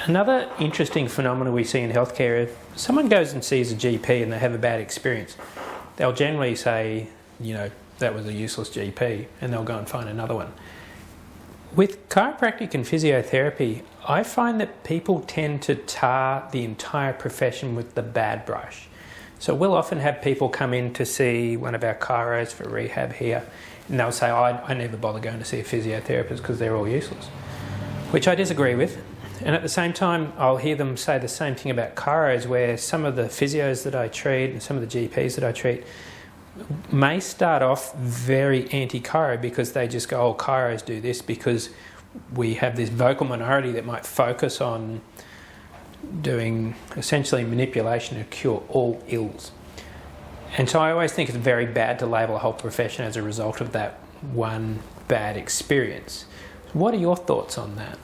Another interesting phenomenon we see in healthcare, if someone goes and sees a GP and they have a bad experience, they'll generally say, that was a useless GP, and they'll go and find another one. With chiropractic and physiotherapy, I find that people tend to tar the entire profession with the bad brush. So we'll often have people come in to see one of our chiros for rehab here, and they'll say, I never bother going to see a physiotherapist because they're all useless, which I disagree with. And at the same time, I'll hear them say the same thing about chiros, where some of the physios that I treat and some of the GPs that I treat may start off very anti-chiro because they just go, chiros do this, because we have this vocal minority that might focus on doing essentially manipulation to cure all ills. And so I always think it's very bad to label a whole profession as a result of that one bad experience. What are your thoughts on that?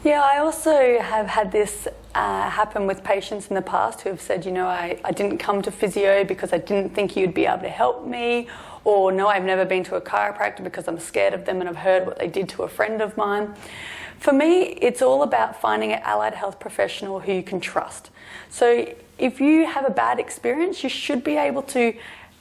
Yeah, I also have had this happen with patients in the past who have said, I didn't come to physio because I didn't think you'd be able to help me, or no, I've never been to a chiropractor because I'm scared of them and I've heard what they did to a friend of mine. For me, it's all about finding an allied health professional who you can trust. So if you have a bad experience, you should be able to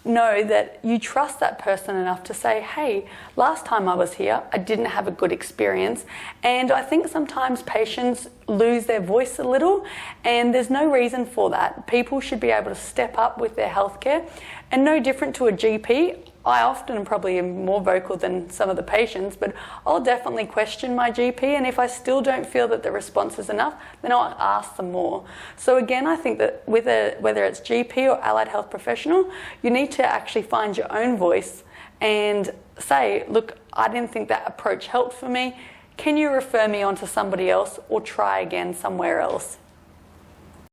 know that you trust that person enough to say, hey, last time I was here, I didn't have a good experience. And I think sometimes patients lose their voice a little, and there's no reason for that. People should be able to step up with their healthcare, and no different to a GP. I often probably am more vocal than some of the patients, but I'll definitely question my GP, and if I still don't feel that the response is enough, then I'll ask them more. So again, I think that whether it's GP or allied health professional, you need to actually find your own voice and say, look, I didn't think that approach helped for me. Can you refer me on to somebody else or try again somewhere else?